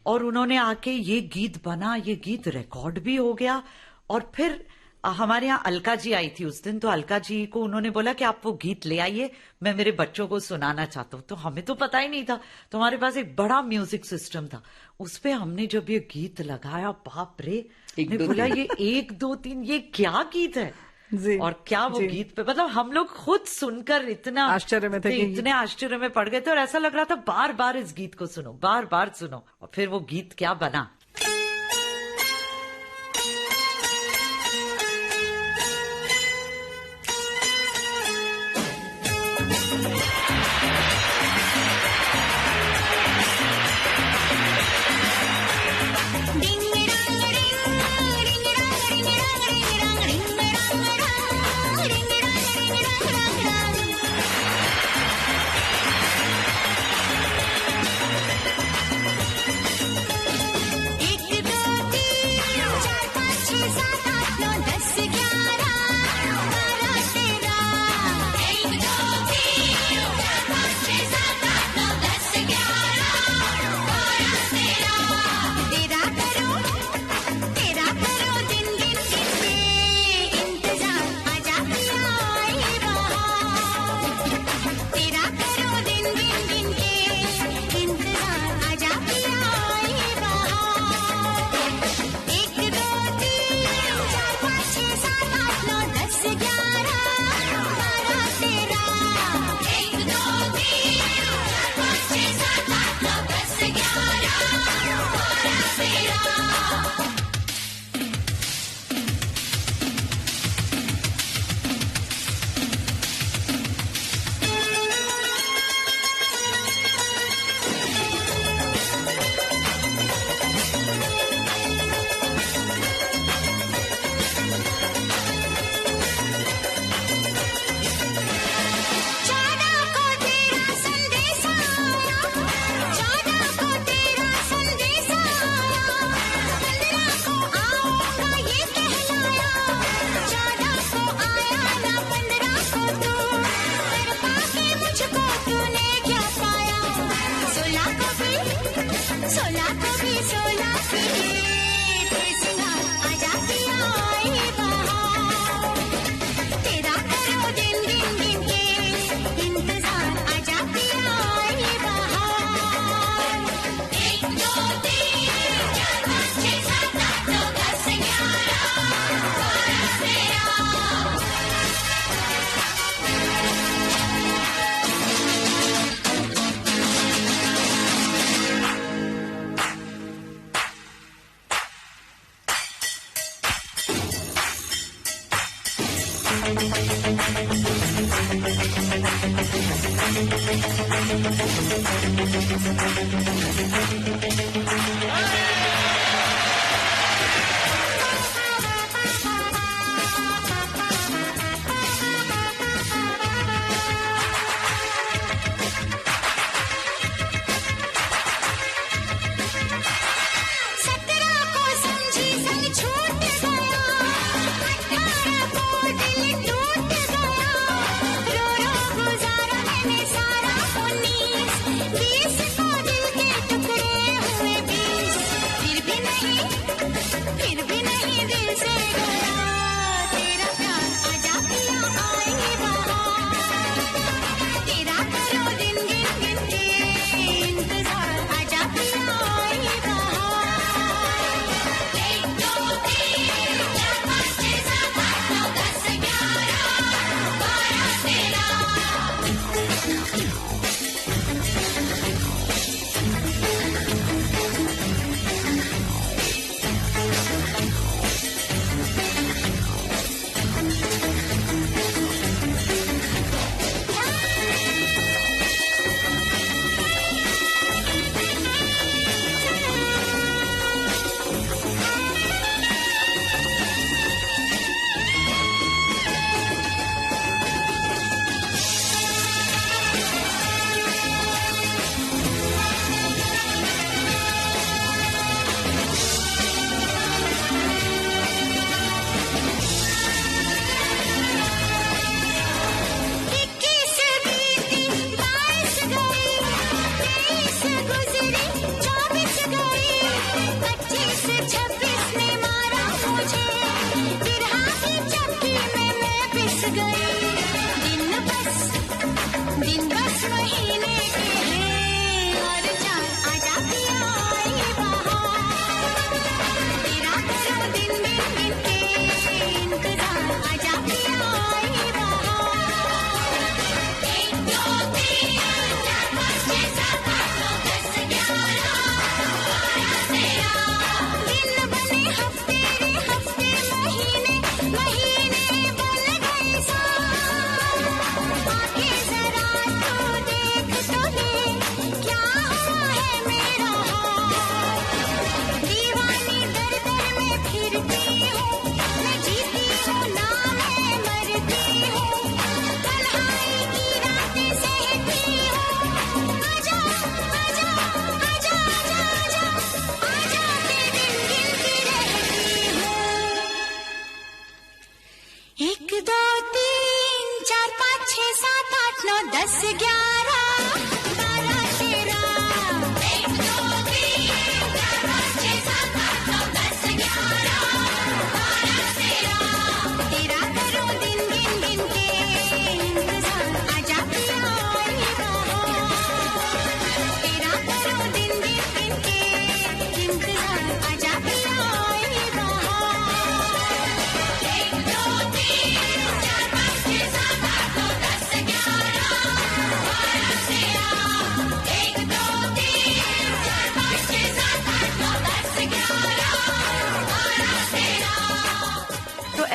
और उन्होंने आके ये गीत बना, ये गीत रिकॉर्ड भी हो गया। और फिर हमारे यहाँ अलका जी आई थी उस दिन, तो अलका जी को उन्होंने बोला कि आप वो गीत ले आइए, मैं मेरे बच्चों को सुनाना चाहता हूँ। तो हमें तो पता ही नहीं था, तो हमारे पास एक बड़ा म्यूजिक सिस्टम था, उस पे हमने जब ये गीत लगाया, बाप रे, एक, मैं दो, बोला तीन। ये 1, 2, 3 ये क्या गीत है। जी, और क्या वो जी। गीत पे, मतलब हम लोग खुद सुनकर इतना आश्चर्य में थे कि- इतने आश्चर्य में पड़ गए थे, और ऐसा लग रहा था बार बार इस गीत को सुनो, बार बार सुनो। और फिर वो गीत क्या बना।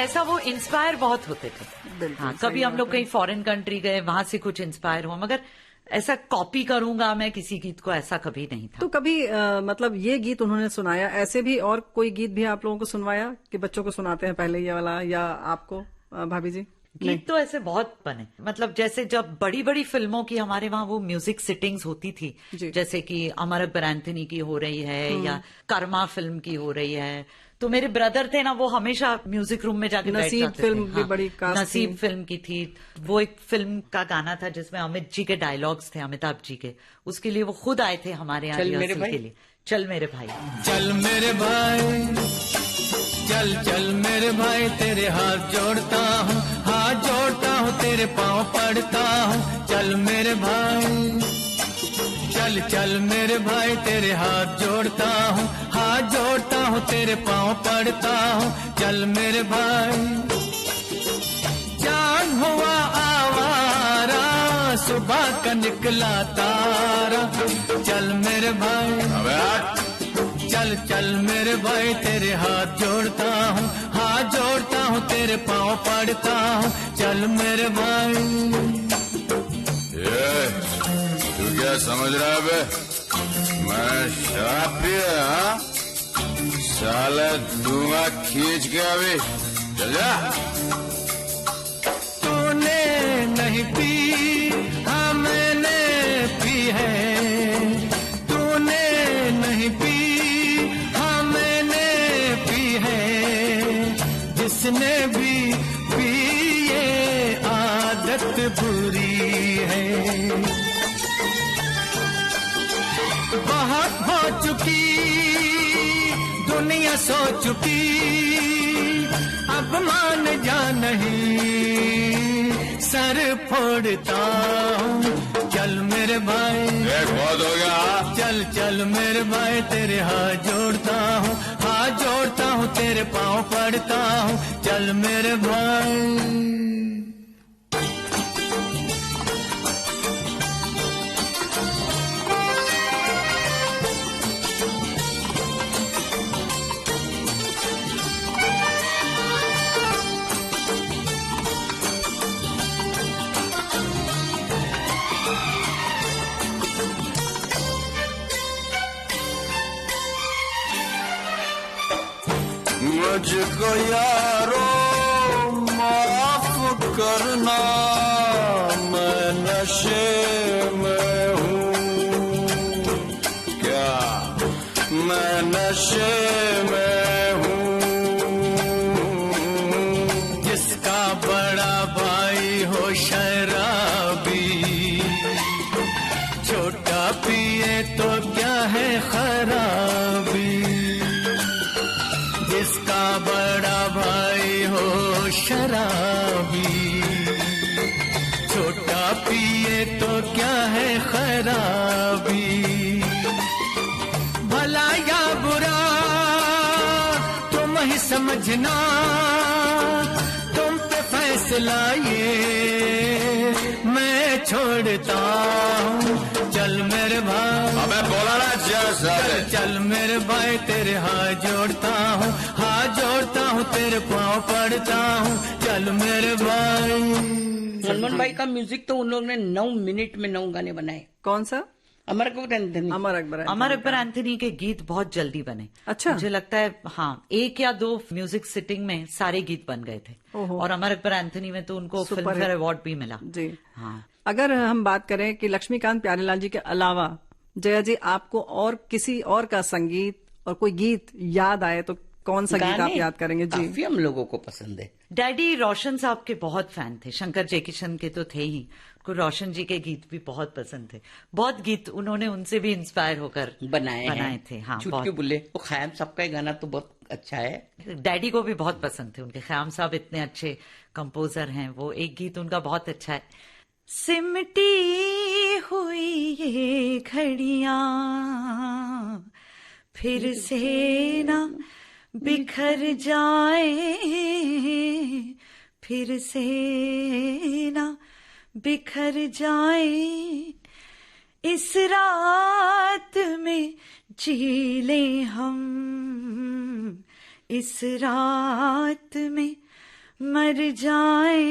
ऐसा वो इंस्पायर बहुत होते थे। हाँ, कभी हम लोग कहीं फॉरेन कंट्री गए, वहां से कुछ इंस्पायर हुआ, मगर ऐसा कॉपी करूंगा मैं किसी गीत को, ऐसा कभी नहीं था। तो कभी मतलब ये गीत उन्होंने सुनाया, ऐसे भी और कोई गीत भी आप लोगों को सुनवाया कि बच्चों को सुनाते हैं पहले ये वाला, या आपको भाभी जी? गीत तो ऐसे बहुत बने, मतलब जैसे जब बड़ी बड़ी फिल्मों की हमारे वहाँ वो म्यूजिक सिटिंग्स होती थी, जैसे कि अमर अकबर एंथनी की हो रही है या कर्मा फिल्म की हो रही है, तो मेरे ब्रदर थे ना, वो हमेशा म्यूजिक रूम में जाके बैठ जाते थे। नसीब फिल्म भी बड़ी कास्ट नसीब फिल्म की थी वो, एक फिल्म का गाना था जिसमें अमित जी के डायलॉग्स थे, अमिताभ जी के, उसके लिए वो खुद आए थे हमारे यहाँ रिहर्सल के लिए। चल मेरे भाई, चल मेरे भाई, चल चल मेरे भाई, तेरे हाथ जोड़ता हूँ, हाथ जोड़ता हूँ, तेरे पाँव पड़ता हूँ। चल मेरे भाई, चल चल मेरे भाई, तेरे हाथ जोड़ता हूँ, हाथ जोड़ता हूँ, तेरे पाँव पड़ता हूँ। चल मेरे भाई, चांद हुआ आवारा, सुबह का निकला तारा। चल मेरे भाई, चल चल मेरे भाई, तेरे हाथ जोड़ता हूँ, हाथ जोड़ता हूँ, तेरे पाँव पड़ता हूँ। चल मेरे भाई, समझ रहा है बे? मैं शराब पिया, हाँ? साले दूंगा खींच के अभी। चल जा। तूने नहीं पी, हाँ मैंने पी है। तूने नहीं पी, हाँ मैंने पी है। जिसने भी पी ये आदत बुरी है। बहुत हो चुकी दुनिया, सो चुकी, अब मान जा नहीं, सर फोड़ता हूँ। चल मेरे भाई, बहुत हो गया। चल चल मेरे भाई, तेरे हाथ जोड़ता हूँ, हाथ जोड़ता हूँ, तेरे पाँव पड़ता हूँ। चल मेरे भाई। मुझको यारो माफ करना, मैं नशे में हूँ। क्या मैं नशे में हूँ? जिसका बड़ा भाई हो शराबी, छोटा पिए तो क्या है खराबी। जिसका बड़ा भाई हो शराबी, छोटा पिए तो क्या है खराबी। भला या बुरा तुम ही समझना, तुम पे फैसला ये मैं छोड़ता हूँ। चल मेरे भाई, अबे बोला ना चल साले। चल मेरे भाई, तेरे हाथ जोड़ता हूँ, हाथ जोड़ता हूँ, तेरे पाँव पड़ता हूँ। चल मेरे भाई। सलमान भाई का म्यूजिक तो उन लोगों ने 9 मिनट में 9 गाने बनाए। कौन सा? अमर अकबर एंथनी। अमर अकबर एंथनी के गीत बहुत जल्दी बने। अच्छा। मुझे लगता है हाँ, 1 या 2 म्यूजिक सिटिंग में सारे गीत बन गए थे। और अमर अकबर एंथनी में तो उनको फिल्म फेयर अवार्ड भी मिला। जी हाँ। अगर हम बात करें कि लक्ष्मीकांत प्यारेलाल जी के अलावा जया जी, आपको और किसी और का संगीत और कोई गीत याद आए तो कौन सा गीत आप याद करेंगे? जी, काफी हम लोगों को पसंद है। डैडी रोशन साहब के बहुत फैन थे, शंकर जयकिशन के तो थे ही, को रोशन जी के गीत भी बहुत पसंद थे। बहुत गीत उन्होंने उनसे भी इंस्पायर होकर बनाए थे। हाँ, चुटके बुल्ले, वो ख़याम साहब का गाना तो बहुत अच्छा है। डैडी को भी बहुत पसंद थे उनके। ख़याम साहब इतने अच्छे कंपोजर हैं। वो एक गीत उनका बहुत अच्छा है, सिमटी हुई ये घड़ियां फिर से ना बिखर जाए, फिर से ना बिखर जाए, इस रात में जी ले हम, इस रात में मर जाए,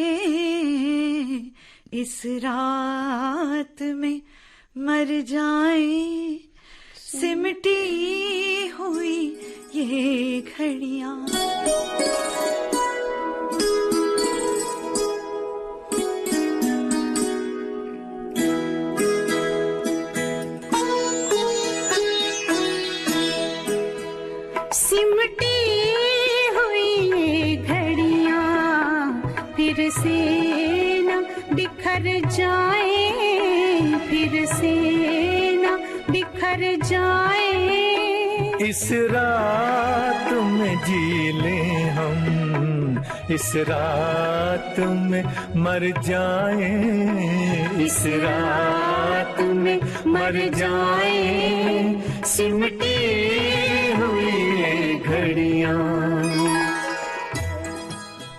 इस रात में मर जाए, सिमटी हुई ये घड़ियां। सिमटी हुई ये घड़ियां फिर से न बिखर जाए, फिर से न बिखर जाए, इस रात में जी ले हम, इस रात में मर जाए, इस रात में मर जाए, सिमटी हुई ये घड़ियां।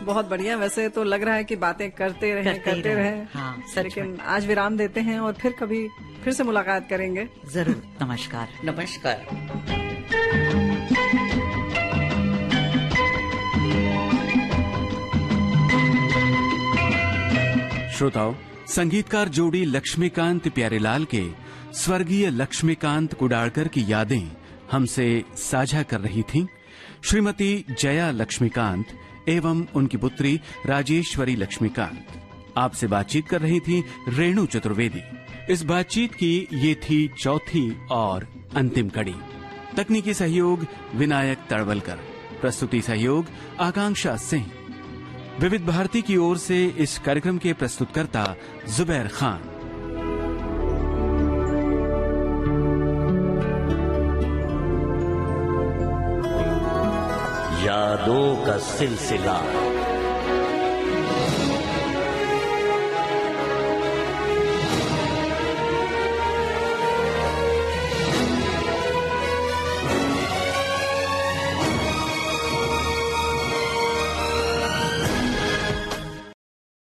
बहुत बढ़िया। वैसे तो लग रहा है कि बातें करते रहे। हाँ, लेकिन आज विराम देते हैं और फिर कभी फिर से मुलाकात करेंगे। जरूर। नमस्कार। नमस्कार। श्रोताओ, संगीतकार जोड़ी लक्ष्मीकांत प्यारेलाल के स्वर्गीय लक्ष्मीकांत कुडालकर की यादें हमसे साझा कर रही थीं श्रीमती जया लक्ष्मीकांत एवं उनकी पुत्री राजेश्वरी लक्ष्मीकांत। आपसे बातचीत कर रही थी रेणु चतुर्वेदी। इस बातचीत की ये थी चौथी और अंतिम कड़ी। तकनीकी सहयोग विनायक तड़वलकर, प्रस्तुति सहयोग आकांक्षा सिंह। विविध भारती की ओर से इस कार्यक्रम के प्रस्तुतकर्ता जुबैर खान। यादों का सिलसिला।